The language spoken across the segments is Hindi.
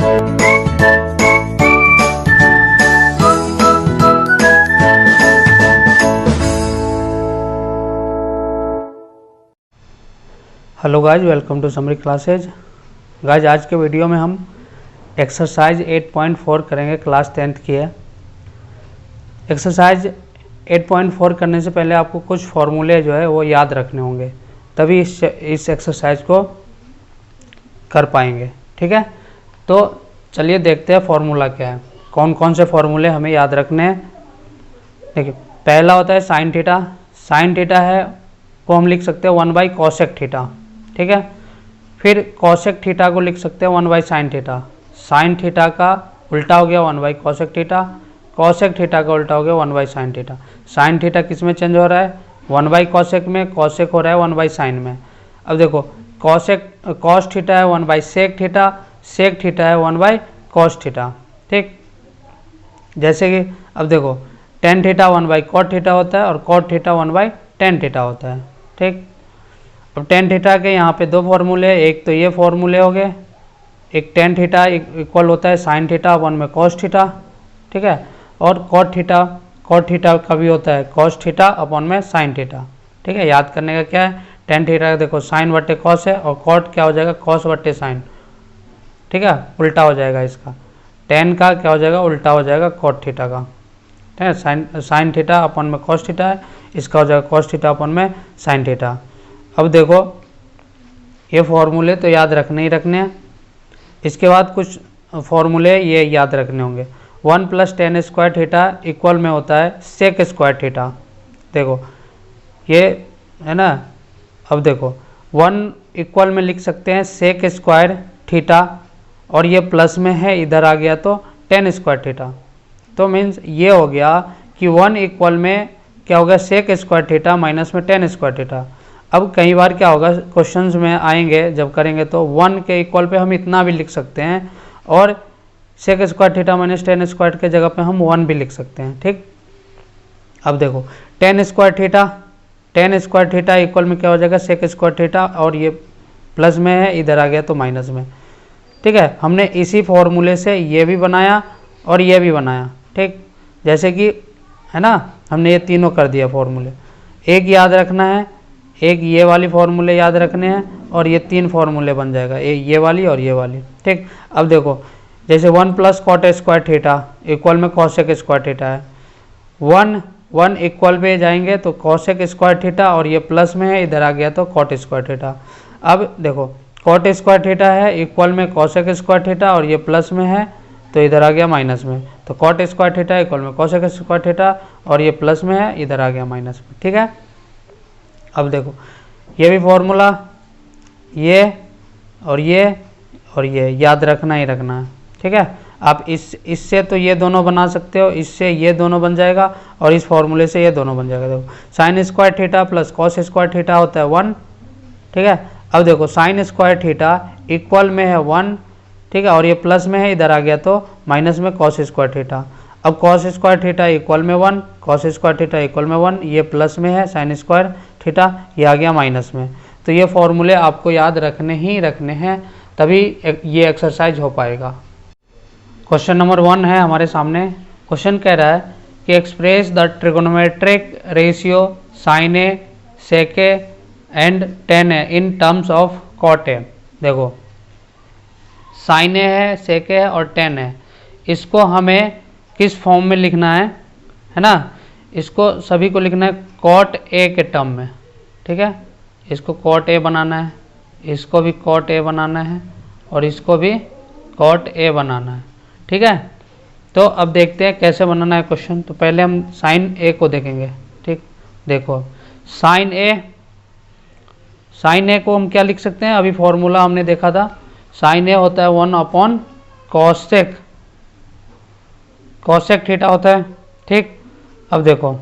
Hello guys, welcome to Summary Classes. Guys, आज के वीडियो में हम एक्सरसाइज 8.4 करेंगे, क्लास 10th की है। एक्सरसाइज 8.4 करने से पहले आपको कुछ फॉर्मूले जो है वो याद रखने होंगे, तभी इस एक्सरसाइज को कर पाएंगे। ठीक है, तो चलिए देखते हैं फॉर्मूला क्या है, कौन कौन से फॉर्मूले हमें याद रखने हैं। देखिए, पहला होता है साइन थीटा। साइन थीटा है को हम लिख सकते हैं 1/cosec थीटा। ठीक है, फिर cosec थीटा को लिख सकते हैं 1/sin थीटा। साइन थीटा का उल्टा हो गया 1/cosec थीटा, cosec थीटा का उल्टा हो गया 1/sin थीटा। साइन थीटा किस में चेंज हो रहा है? 1/cosec में, cosec हो रहा है 1/sin में। अब देखो, cos थीटा है 1/sec थीटा, sec थीटा है 1/cos थीटा। ठीक, जैसे कि अब देखो tan थीटा 1/cot थीटा होता है और cot थीटा 1/tan थीटा होता है। ठीक, अब tan थीटा के यहाँ पे दो फॉर्मूले, एक तो ये फॉर्मूले हो गए, एक tan थीटा इक्वल होता है sin थीटा अपन में cos थीटा। ठीक है, और cot थीटा का भी होता है cos थीटा अपन में sin थीटा। ठीक है, याद करने का क्या है, tan थीटा देखो sin बट्टे cos है और cot क्या हो जाएगा, cos बट्टे sin। ठीक है, उल्टा हो जाएगा इसका, tan का क्या हो जाएगा, उल्टा हो जाएगा cot थीटा का। ठीक है, sin थीटा अपन में cos थीटा है, इसका हो जाएगा cos थीटा अपन में sin थीटा। अब देखो, ये फॉर्मूले तो याद रखने ही रखने हैं। इसके बाद कुछ फॉर्मूले ये याद रखने होंगे। 1 + tan स्क्वायर थीटा इक्वल में होता है sec स्क्वायर थीटा। देखो ये है ना, अब देखो 1 इक्वल में लिख सकते हैं sec स्क्वायर थीटा, और ये प्लस में है, इधर आ गया तो tan स्क्वायर थीटा। तो मीन्स ये हो गया कि 1 इक्वल में क्या होगा, sec स्क्वायर थीटा माइनस में tan स्क्वायर थीटा। अब कई बार क्या होगा, क्वेश्चंस में आएंगे जब करेंगे तो 1 के इक्वल पे हम इतना भी लिख सकते हैं, और sec square theta minus tan square के जगह पे हम 1 भी लिख सकते हैं। ठीक, अब देखो tan स्क्वायर थीटा इक्वल में क्या हो जाएगा, sec स्क्वायर थीटा, और ये प्लस में है, इधर आ गया तो माइनस में। ठीक है, हमने इसी फॉर्मूले से ये भी बनाया और ये भी बनाया। ठीक, जैसे कि है ना, हमने ये तीनों कर दिया फॉर्मूले। एक याद रखना है, एक ये वाली फॉर्मूले याद रखने हैं, और ये 3 फॉर्मूले बन जाएगा, ये वाली और ये वाली। ठीक, अब देखो जैसे 1 + cot स्क्वायर थीटा इक्वल में cosec स्क्वायर थीटा है। 1 इक्वल पे जाएंगे तो cosec स्क्वायर थीटा, और ये प्लस में है, इधर आ गया तो cot स्क्वायर थीटा। अब देखो cot स्क्वायर थीटा है इक्वल में cosec स्क्वायर थीटा, और ये प्लस में है तो इधर आ गया माइनस में। तो cot स्क्वायर थीटा इक्वल में cosec स्क्वायर थीटा, और ये प्लस में है, इधर आ गया माइनस में। ठीक है, अब देखो ये भी फॉर्मूला, ये और ये याद रखना ही रखना है। ठीक है, आप इससे तो ये दोनों बना सकते हो, इससे ये दोनों बन जाएगा, और इस फॉर्मूले से ये दोनों बन जाएगा। देखो sine square theta plus cos square theta होता है 1। ठीक है, अब देखो साइन स्क्वायर थीटा इक्वल में है 1। ठीक है, और ये प्लस में है, इधर आ गया तो माइनस में कॉस स्क्वायर थीटा। अब कॉस स्क्वायर थीटा इक्वल में 1, कॉस स्क्वायर थीटा इक्वल में 1, ये प्लस में है साइन स्क्वायर थीटा, ये आ गया माइनस में। तो ये फॉर्मूले आपको याद रखने ही रखने हैं, तभी ये एक्सरसाइज हो पाएगा। क्वेश्चन नंबर 1 है हमारे सामने। क्वेश्चन कह रहा है कि express the trigonometric ratio sin a, sec a and tan a in terms of cot a। देखो sin a है, sec a है और tan a, इसको हमें किस फॉर्म में लिखना है ना, इसको सभी को लिखना है cot a के टर्म में। ठीक है, इसको cot a बनाना है, इसको भी cot a बनाना है, और इसको भी cot a बनाना है। ठीक है, तो अब देखते हैं कैसे बनाना है क्वेश्चन। तो पहले हम sin a को देखेंगे। ठीक, देखो sin a को हम क्या लिख सकते हैं, अभी फॉर्मूला हमने देखा था, sin a होता है 1/cosec थीटा होता है। ठीक, अब देखो,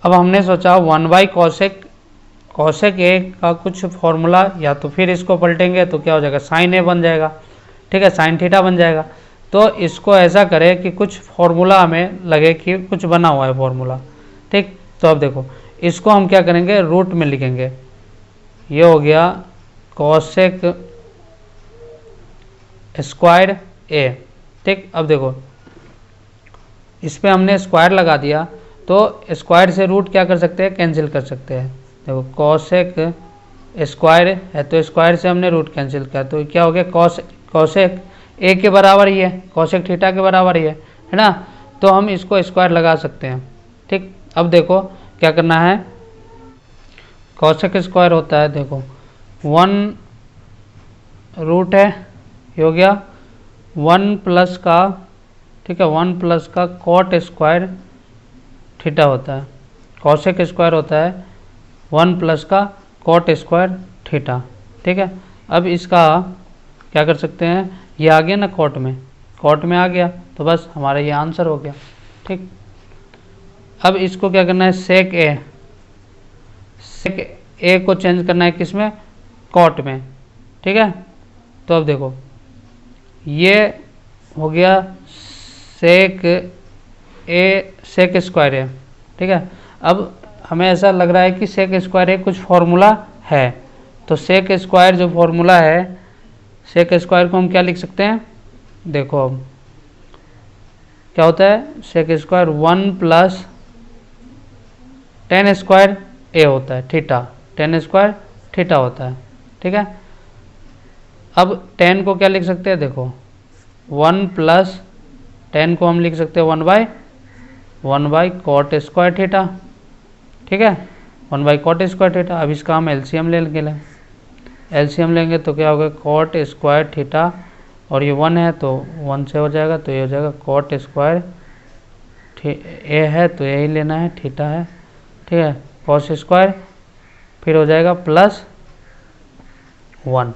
अब हमने सोचा 1/cosec a का कुछ फॉर्मूला, या तो फिर इसको पलटेंगे तो क्या हो जाएगा, sin a बन जाएगा। ठीक है, sin थीटा बन जाएगा। तो इसको ऐसा करें कि कुछ फॉर्मूला हमें लगे कि कुछ बना हुआ है फॉर्मूला। ठीक, तो अब देखो इसको हम क्या करेंगे, रूट में लिखेंगे। ये हो गया cosec स्क्वायर ए। ठीक, अब देखो इस पर हमने स्क्वायर लगा दिया, तो स्क्वायर से रूट क्या कर सकते हैं, कैंसिल कर सकते हैं। देखो कोसेक स्क्वायर है तो स्क्वायर से हमने रूट कैंसिल किया, तो क्या हो गया, कोसेक ए के बराबर ही है, कोसेक थीटा के बराबर ही है ना। तो हम इसको स्क्वायर लगा सकते हैं। ठीक, अब देखो क्या करना है, कोसेक स्क्वायर होता है, देखो 1 रूट है, ये हो गया 1 प्लस का, ठीक है, 1 प्लस का कॉट स्क्वायर थीटा होता है। कोसेक स्क्वायर होता है 1 प्लस का कॉट स्क्वायर थीटा। ठीक है, अब इसका क्या कर सकते हैं, ये आ गया ना कॉट में आ गया, तो बस हमारा ये आंसर हो गया। ठीक, अब इसको क्या करना है, सेक ए को चेंज करना है किस में, कॉट में। ठीक है, तो अब देखो ये हो गया सेक स्क्वायर है। ठीक है, अब हमें ऐसा लग रहा है कि सेक स्क्वायर है कुछ फॉर्मूला है, तो सेक स्क्वायर जो फॉर्मूला है, सेक स्क्वायर को हम क्या लिख सकते हैं, देखो अब क्या होता है, sec square 1 plus tan square a होता है थीटा, टेन स्क्वायर थीटा होता है। ठीक है, अब 10 को क्या लिख सकते हैं, देखो 1 प्लस 10 को हम लिख सकते हैं 1 बाई कॉट स्क्वायर थीटा। ठीक है, 1 बाई कॉट स्क्वायर थीटा। अब इसका हम एलसीएम लेंगे तो क्या होगा, कॉट स्क्वायर थीटा, और ये 1 है तो 1 से हो जाएगा, तो ये हो जाएगा कॉट स्क्वायर ए है तो यही लेना है, थीटा है। ठीक है, कॉस स्क्वायर फिर हो जाएगा प्लस 1,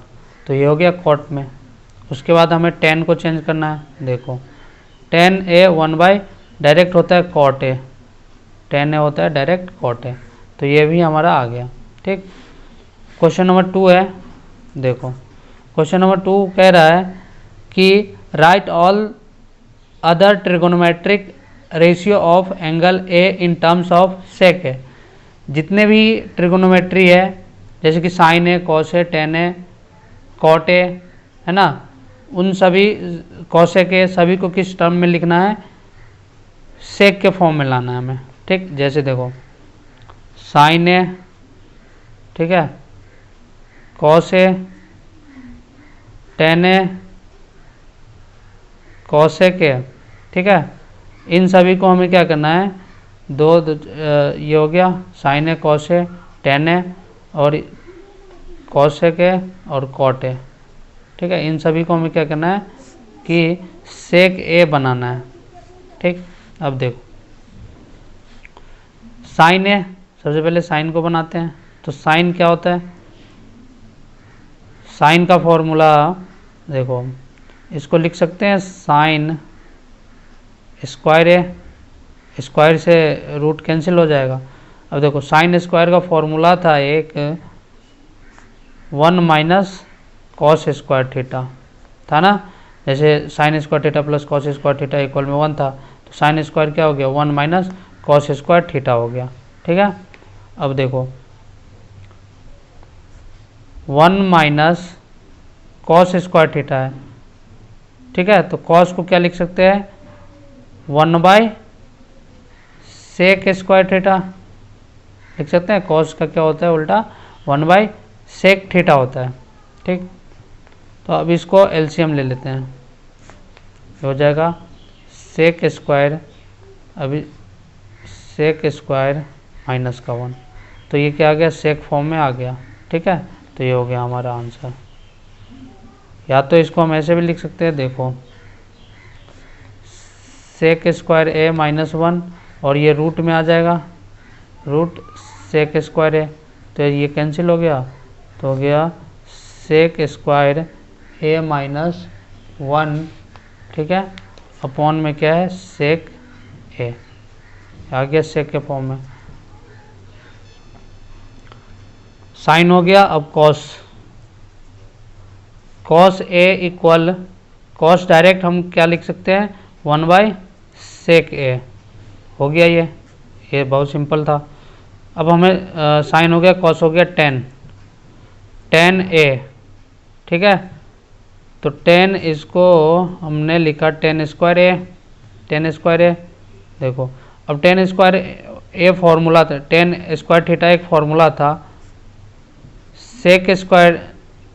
तो ये हो गया कॉट में। उसके बाद हमें 10 को चेंज करना है, देखो 10 ए 1 बाई डायरेक्ट होता है कॉट ए, 10 ए होता है डायरेक्ट कॉट ए, तो ये भी हमारा आ गया। ठीक, क्वेश्चन नंबर 2 है, देखो क्वेश्चन नंबर 2 कह रहा है कि right all other trigonometric ratio of angle A in terms of sec है। जितने भी ट्रिगोनोमेट्री है, जैसे कि साइन है, कॉस है, टेन है, कॉट है ना, उन सभी कॉसेक के सभी को किस टर्म में लिखना है, सेक के फॉर्म में लाना है हमें। ठीक, जैसे देखो साइन है, ठीक है, कॉस है, टेन है, कॉसेक है। ठीक है, इन सभी को हमें क्या करना है, ये हो गया साइन है, कॉस है, टेन है, और कॉसेक है और कॉट है। ठीक है, इन सभी को हमें क्या करना है कि सेक ए बनाना है। ठीक, अब देखो साइन है, सबसे पहले साइन को बनाते हैं, तो साइन क्या होता है, साइन का फॉर्मूला देखो, इसको लिख सकते हैं साइन स्क्वायर है, स्क्वायर से रूट कैंसिल हो जाएगा। अब देखो साइन स्क्वायर का फॉर्मूला था एक 1 माइनस कॉस स्क्वायर थीटा था ना, जैसे sine square theta plus cos square theta equal में 1 था, तो साइन स्क्वायर क्या हो गया, 1 माइनस कॉस स्क्वायर थीटा हो गया। ठीक है, अब देखो 1 माइनस कॉस स्क्वायर थीटा है। ठीक है, तो कॉस को क्या लिख सकते हैं, 1 बाई सेक स्क्वायर थीटा लिख सकते हैं। कॉस का क्या होता है उल्टा, 1 बाई सेक थीटा होता है। ठीक, तो अब इसको एलसीएम ले लेते हैं, हो जाएगा सेक स्क्वायर, अभी सेक स्क्वायर माइनस का 1, तो ये क्या आ गया, सेक फॉर्म में आ गया। ठीक है, तो ये हो गया हमारा आंसर। या तो इसको हम ऐसे भी लिख सकते हैं, देखो सेक स्क्वायर ए माइनस 1, और ये रूट में आ जाएगा, रूट सेक स्क्वायर है, तो ये कैंसिल हो गया, तो हो गया सेक स्क्वायर ए माइनस 1। ठीक है, अपॉन में क्या है, सेक ए आ गया सेक के फॉर्म में। साइन हो गया, अब cos, cos A equal, cos direct हम क्या लिख सकते हैं, 1 बाई सेक ए हो गया। ये बहुत सिंपल था। अब हमें साइन हो गया, कॉस हो गया 10 ए। ठीक है, तो टेन इसको हमने लिखा टेन स्क्वायर ए, टेन स्क्वायर ए। देखो अब टेन स्क्वायर ए फॉर्मूला था, टेन स्क्वायर थीटा एक फॉर्मूला था, सेक स्क्वायर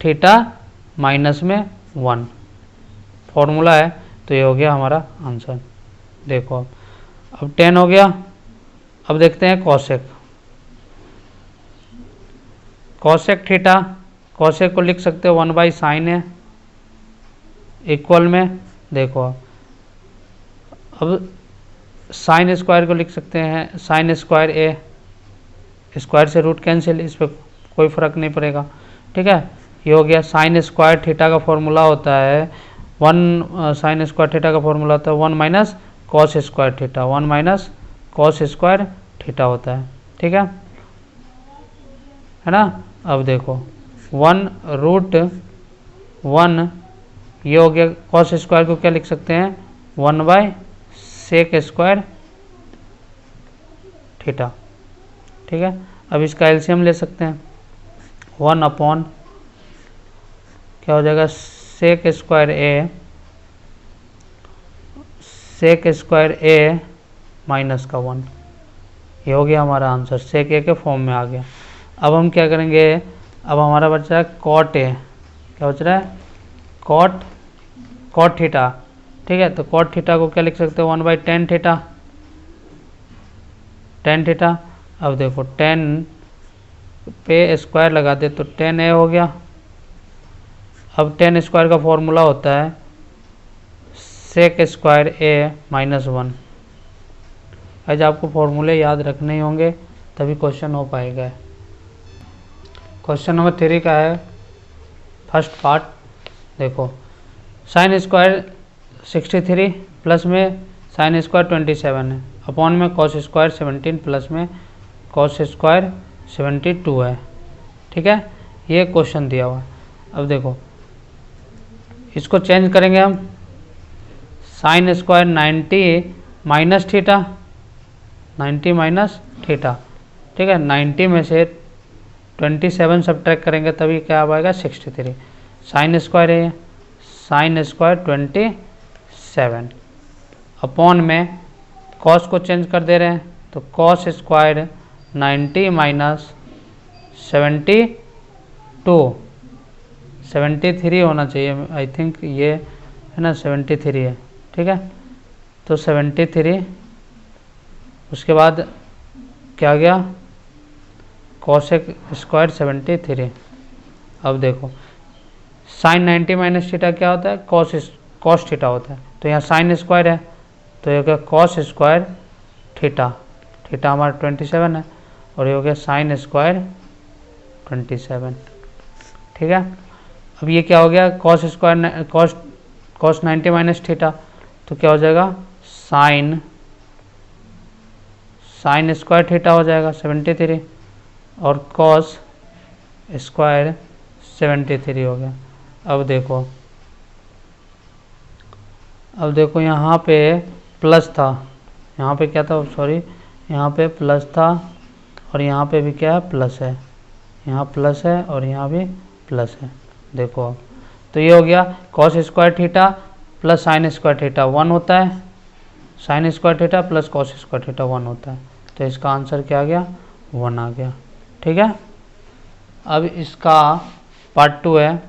थीटा माइनस में 1 फॉर्मूला है। तो ये हो गया हमारा आंसर। देखो अब 10 हो गया। अब देखते हैं कॉसेक, कॉसेक थीटा, कॉसेक को लिख सकते हो 1/sin है इक्वल में, देखो अब साइन स्क्वायर को लिख सकते हैं साइन स्क्वायर ए, स्क्वायर से रूट कैंसिल, इस पर कोई फर्क नहीं पड़ेगा, ठीक है। ये हो गया साइन स्क्वायर थीटा का फॉर्मूला होता है 1, साइन स्क्वायर थीटा का फॉर्मूला होता है 1 minus cos square theta, 1 minus cos square theta होता है, ठीक है ना। अब देखो 1√1, ये हो गया, कॉस स्क्वायर को क्या लिख सकते हैं 1/सेक स्क्वायर थीटा, ठीक है। अब इसका एलसीएम ले सकते हैं, 1 अपॉन क्या हो जाएगा सेक स्क्वायर ए, सेक स्क्वायर ए माइनस का 1, ये हो गया हमारा आंसर, सेक ए के फॉर्म में आ गया। अब हम क्या करेंगे, अब हमारा बच रहा है कॉट ए, क्या बच रहा है कॉट थीटा, ठीक है। तो कॉट थीटा को क्या लिख सकते हो 1/tan थीटा, tan थीटा। अब देखो 10 पे स्क्वायर लगा दे तो 10a हो गया। अब 10 स्क्वायर का फॉर्मूला होता है सेक स्क्वायर ए माइनस 1। आज आपको फॉर्मूले याद रखने ही होंगे तभी क्वेश्चन हो पाएगा। क्वेश्चन नंबर 3 का है फर्स्ट पार्ट। देखो साइन स्क्वायर 63 प्लस में साइन स्क्वायर 27 है, अपॉन में कॉस स्क्वायर 17 प्लस में कॉस स्क्वायर 72 है, ठीक है। ये क्वेश्चन दिया हुआ है। अब देखो इसको चेंज करेंगे हम, sine square 90 minus theta, 90 minus theta, ठीक है। 90 में से 27 सब्ट्रैक्ट करेंगे तभी क्या आ पाएगा 63, साइन स्क्वायर है साइन स्क्वायर 27 अपॉन में कॉस को चेंज कर दे रहे हैं तो कॉस स्क्वायर 90 माइनस 73 होना चाहिए, आई थिंक ये है ना 73 है, ठीक है। तो 73, उसके बाद क्या गया कॉसेक स्क्वायर 73। अब देखो साइन 90 माइनस थीटा क्या होता है कॉस थीटा होता है, तो यहाँ साइन स्क्वायर है तो ये हो गया कॉस स्क्वायर थीटा, थीटा हमारा 27 है, और ये हो गया साइन स्क्वायर 27, ठीक है। अब ये क्या हो गया cos square cos 90 minus theta, तो क्या हो जाएगा साइन स्क्वायर थीटा हो जाएगा 73, और कॉस स्क्वायर 73 हो गया। अब देखो यहाँ पे प्लस था, यहाँ पे क्या था सॉरी, यहाँ पे प्लस था और यहाँ पे भी क्या है प्लस है, यहाँ प्लस है और यहाँ भी प्लस है। देखो तो ये हो गया cos square theta plus sine square theta 1 होता है, sine square theta plus cos square theta 1 होता है, तो इसका आंसर क्या आ गया 1 आ गया, ठीक है। अब इसका पार्ट 2 है,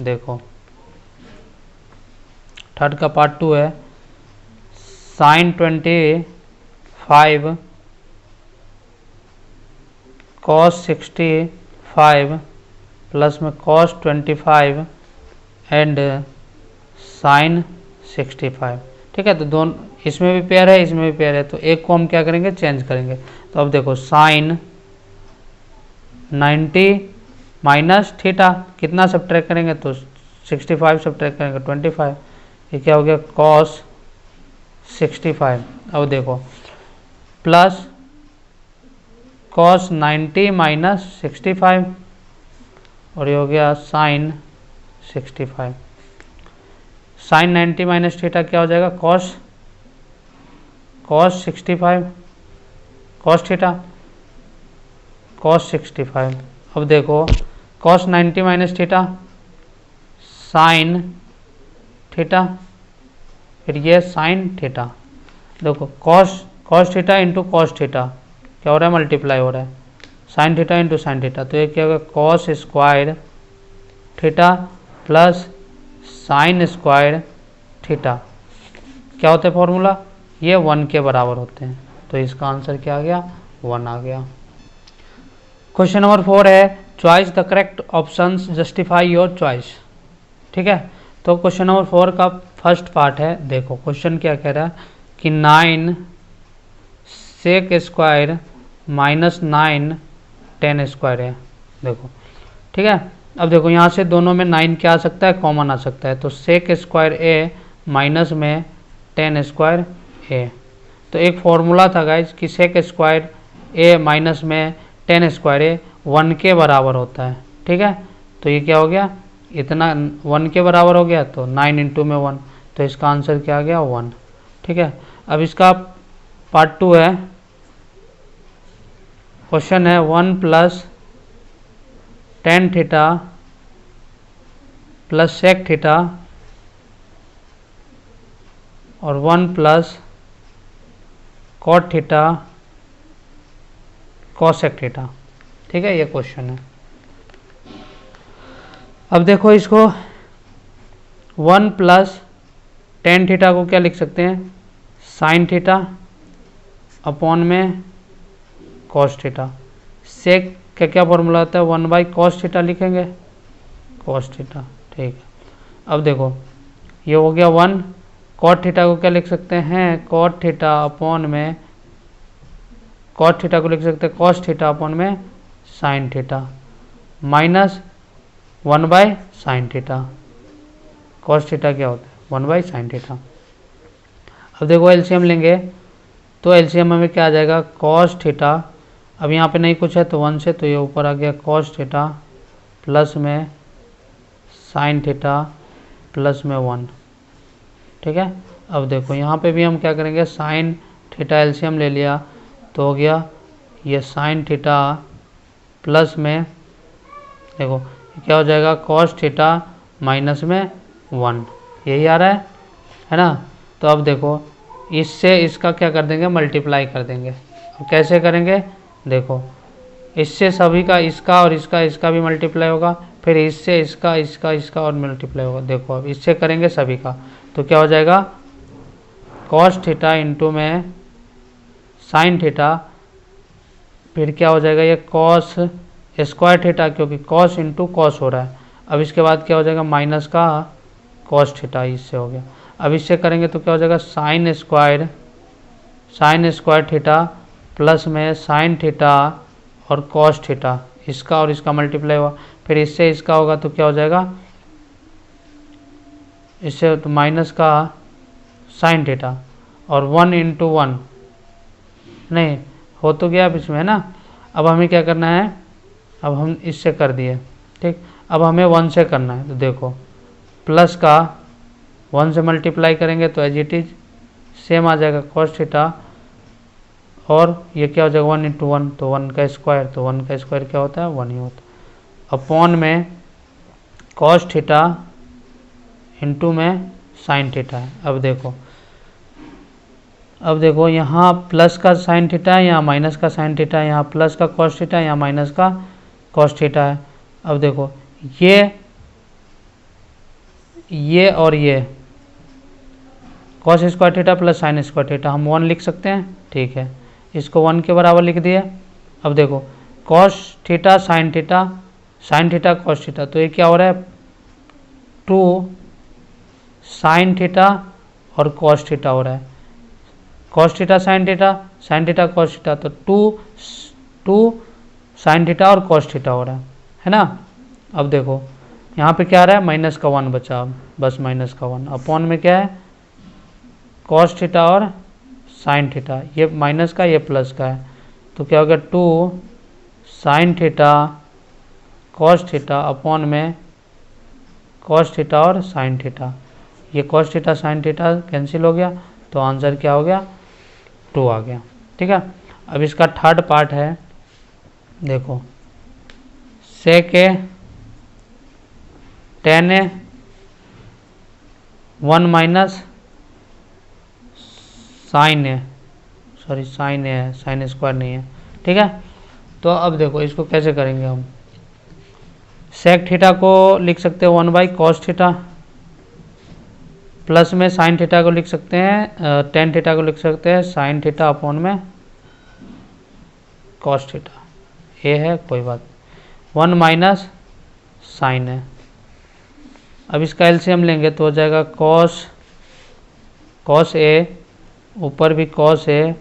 देखो थर्ड का पार्ट 2 है, साइन 25 कॉस 65 प्लस में कॉस 25 एंड साइन 65, ठीक है। तो दोनों इसमें भी पेयर है इसमें भी पेयर है, तो एक को हम क्या करेंगे चेंज करेंगे। तो अब देखो साइन 90 माइनस थीटा कितना सब्ट्रैक्ट करेंगे तो 65 सब्ट्रैक्ट करेंगे 25, ये क्या हो गया कॉस 65। अब देखो प्लस कॉस 90 माइनस 65 और ये हो गया साइन 65। साइन 90 माइनस थीटा क्या हो जाएगा कॉस 65 कॉस थीटा कॉस 65। अब देखो cos 90 minus theta sine theta, फिर ये साइन थीटा। देखो cos theta into cos theta क्या हो रहा है, मल्टीप्लाई हो रहा है, sine theta into sine theta, तो ये क्या होगा cos square theta plus sine square theta. क्या होता है फॉर्मूला, ये 1 के बराबर होते हैं, तो इसका आंसर क्या आ गया, 1 आ गया। क्वेश्चन नंबर 4 है choice the correct options justify your choice. ठीक है, तो क्वेश्चन नंबर 4 का फर्स्ट पार्ट है। देखो क्वेश्चन क्या कह रहा है कि 9 सेक स्क्वायर माइनस 9 10 स्क्वायर है। देखो ठीक है, अब देखो यहाँ से दोनों में 9 क्या आ सकता है, कॉमन आ सकता है, तो सेक स्क्वायर ए माइनस में 10 स्क्वायर ए। तो एक फॉर्मूला था गाइज कि सेक स्क्वायर ए माइनस में 10 स्क्वायर ए 1 के बराबर होता है। ठीक है, तो ये क्या हो गया, इतना 1 के बराबर हो गया, तो 9 इंटू में 1, तो इसका आंसर क्या आ गया, 1। ठीक है, अब इसका पार्ट 2 है। क्वेश्चन है 1 plus tan theta plus sec theta और 1 plus cot theta cosec theta. ठीक है, ये क्वेश्चन है। अब देखो इसको 1 प्लस टेन थीटा को क्या लिख सकते हैं, साइन थीटा अपॉन में कॉस थीटा। सेक का क्या फॉर्मूला होता है, 1 बाई कॉस थीटा लिखेंगे, कॉस थीटा। ठीक है, अब देखो ये हो गया 1, कॉट थीटा को क्या लिख सकते हैं, कॉट थीटा अपॉन में कॉट थीटा को लिख सकते हैं कॉस थीटा अपॉन में sine theta minus 1 by sine theta. Cos theta क्या होता है, 1 बाई साइन थीटा। अब देखो एलसीएम लेंगे, तो एलसीएम में क्या आ जाएगा, कॉस थीटा, अब यहाँ पे नहीं कुछ है तो 1 से, तो ये ऊपर आ गया कॉस थीटा प्लस में साइन थीटा प्लस में 1। ठीक है, अब देखो यहाँ पे भी हम क्या करेंगे, साइन थीटा एलसीएम ले लिया, तो हो गया ये साइन थीटा प्लस में, देखो क्या हो जाएगा, कॉस थीटा माइनस में 1, यही आ रहा है ना। तो अब देखो इससे इसका क्या कर देंगे, मल्टीप्लाई कर देंगे। अब कैसे करेंगे, देखो इससे सभी का, इसका और इसका भी मल्टीप्लाई होगा, फिर इससे इसका और मल्टीप्लाई होगा। देखो अब इससे करेंगे सभी का, तो क्या हो जाएगा, कॉस थीटा इंटू में साइन थीटा, फिर क्या हो जाएगा, ये कॉस स्क्वायर थीटा, क्योंकि कॉस इंटू कॉस हो रहा है। अब इसके बाद क्या हो जाएगा, माइनस का कॉस थीटा, इससे हो गया। अब इससे करेंगे तो क्या हो जाएगा, साइन स्क्वायर थीटा प्लस में साइन थीटा और कॉस थीटा, इसका और इसका मल्टीप्लाई हुआ, फिर इससे इसका होगा तो क्या हो जाएगा, इससे तो माइनस का साइन थीटा और 1 इंटू 1, नहीं हो तो गया अब इसमें, है ना। अब हमें क्या करना है, अब हम इससे कर दिए, ठीक, अब हमें 1 से करना है, तो देखो प्लस का 1 से मल्टीप्लाई करेंगे तो एज इट इज सेम आ जाएगा कॉस थीटा, और ये क्या हो जाएगा 1 इंटू 1, तो 1 का स्क्वायर, तो 1 का स्क्वायर क्या होता है, 1 ही होता है, अपॉन में कॉस थीटा इंटू में साइन थीटा है। अब देखो यहाँ प्लस का साइन थीटा है, यहाँ माइनस का साइन थीटा है, यहाँ प्लस का कॉस थीटा है, यहाँ माइनस का कॉस थीटा है। अब देखो ये और ये cos square theta plus sine square theta हम 1 लिख सकते हैं। ठीक है, इसको 1 के बराबर लिख दिए। अब देखो cos theta sine theta cos theta, तो ये क्या हो रहा है, 2 साइन थीटा और कॉस थीटा हो रहा है, cos theta sine theta cos theta, तो 2 साइन थीटा और कॉस थीटा हो रहा है ना। अब देखो यहाँ पे क्या आ रहा है, माइनस का 1 बचा, बस माइनस का 1, अपॉन में क्या है, कॉस थीटा और साइन थीटा, ये माइनस का ये प्लस का है, तो क्या हो गया 2 sine theta cos theta upon में कॉस थीटा और साइन थीटा, ये cos theta sine theta cancel हो गया, तो आंसर क्या हो गया, 2 आ गया। ठीक है, अब इसका थर्ड पार्ट है, देखो सेक टेन 1 माइनस साइन ए, सॉरी साइन ए है, साइन स्क्वायर नहीं है, ठीक है। तो अब देखो इसको कैसे करेंगे हम, सेक थीटा को लिख सकते हैं 1 बाई कॉस थीटा, प्लस में साइन थीटा को लिख सकते हैं, टेन थीटा को लिख सकते हैं साइन थीटा अपॉन में कॉस थीटा, ये है कोई बात, 1 माइनस साइन है। अब इसका एलसीएम लेंगे तो हो जाएगा कॉस ए, ऊपर भी कॉस ए,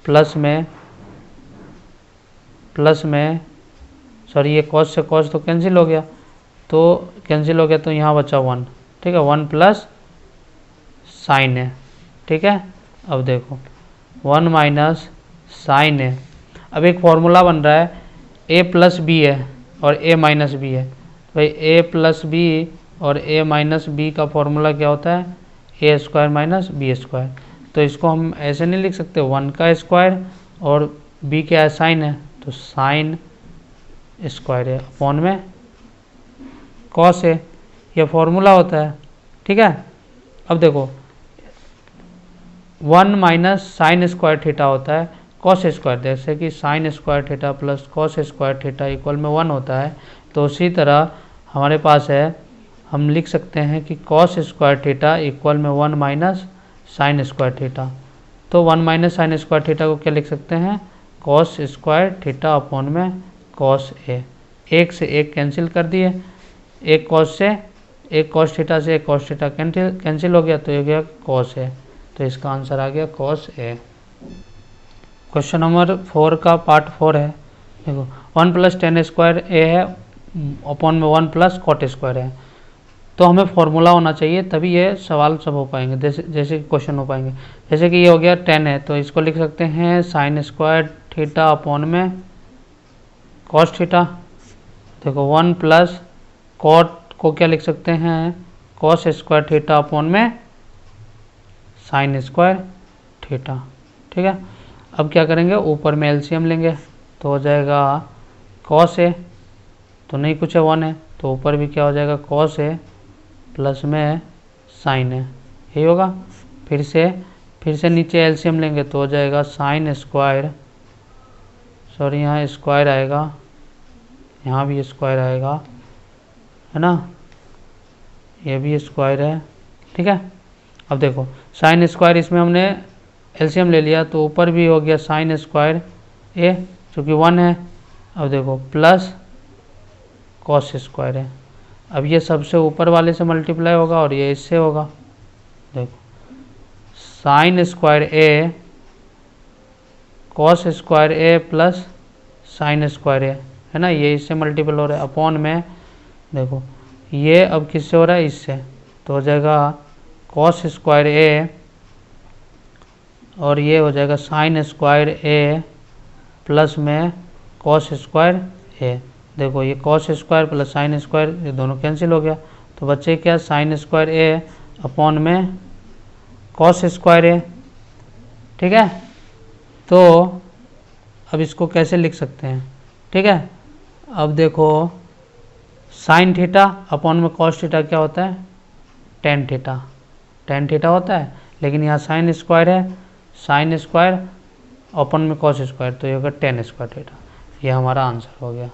प्लस में सॉरी ये कॉस से कॉस तो कैंसिल हो गया, तो यहाँ बचा 1, ठीक है, 1 प्लस साइन है, ठीक है। अब देखो 1 माइनस साइन है, अब एक फॉर्मूला बन रहा है a प्लस बी है और a माइनस बी है, भाई a प्लस बी और a माइनस बी का फॉर्मूला क्या होता है, a square minus B square. तो इसको हम ऐसे नहीं लिख सकते 1 का स्क्वायर और b क्या है साइन है, तो साइन स्क्वायर है अपॉन में कॉस है, यह फॉर्मूला होता है, ठीक है। अब देखो 1 माइनस साइन स्क्वायर थीटा होता है कॉस स्क्वायर, जैसे कि sine square theta plus cos square theta equal में 1 होता है, तो उसी तरह हमारे पास है, हम लिख सकते हैं कि कॉस स्क्वायर थीटा इक्वल में 1 माइनस साइन स्क्वायर थीटा। तो 1 माइनस साइन स्क्वायर थीटा को क्या लिख सकते हैं, कॉस स्क्वायर थीटा अपॉन में कॉस ए, एक से एक कैंसिल कर दिए, एक कॉस थीटा से एक कॉस थीटा कैंसिल हो गया, तो ये गया कॉस ए, तो इसका आंसर आ गया कॉस ए। क्वेश्चन नंबर 4 का पार्ट 4 है, देखो 1 प्लस टेन स्क्वायर ए है अपॉन में 1 प्लस कॉट स्क्वायर है, तो हमें फॉर्मूला होना चाहिए तभी ये सवाल सब हो पाएंगे, जैसे क्वेश्चन हो पाएंगे। जैसे कि ये हो गया 10 है, तो इसको लिख सकते हैं साइन स्क्वायर थीटा अपॉन में कॉस थीटा, देखो 1 प्लस कॉट को क्या लिख सकते हैं, कॉस स्क्वायर थीटा अपॉन में साइन स्क्वायर थीटा, ठीक है। अब क्या करेंगे, ऊपर में एलसीएम लेंगे तो हो जाएगा कॉस ए, तो नहीं कुछ है 1 है, तो ऊपर भी क्या हो जाएगा कॉस ए प्लस में साइन है, यही होगा। फिर से नीचे एलसीएम लेंगे तो हो जाएगा साइन स्क्वायर, सॉरी यहाँ स्क्वायर आएगा, यहाँ भी स्क्वायर आएगा, है ना, ये भी स्क्वायर है, ठीक है। अब देखो साइन स्क्वायर, इसमें हमने एलसीएम ले लिया तो ऊपर भी हो गया साइन स्क्वायर ए चूँकि 1 है, अब देखो प्लस कॉस स्क्वायर है, अब ये सबसे ऊपर वाले से मल्टीप्लाई होगा और ये इससे होगा, देखो साइन स्क्वायर ए कॉस स्क्वायर ए प्लस साइन स्क्वायर ए, है ना, ये इससे मल्टीपल हो रहा है अपॉन में, देखो ये अब किससे हो रहा है, इससे, तो हो जाएगा कॉस स्क्वायर ए और ये हो जाएगा साइन स्क्वायर ए प्लस में कॉस स्क्वायर ए, देखो ये cos square plus sine square ये दोनों कैंसिल हो गया, तो बच्चे क्या साइन स्क्वायर ए अपॉन में कॉस स्क्वायर ए, ठीक है। तो अब इसको कैसे लिख सकते हैं, ठीक है। अब देखो साइन थीटा अपॉन में कॉस थीटा क्या होता है, टेन थीटा होता है, लेकिन यहाँ साइन स्क्वायर है, साइन स्क्वायर अपॉन में कॉस स्क्वायर, तो ये होगा टेन स्क्वायर थीटा, ये हमारा आंसर हो गया।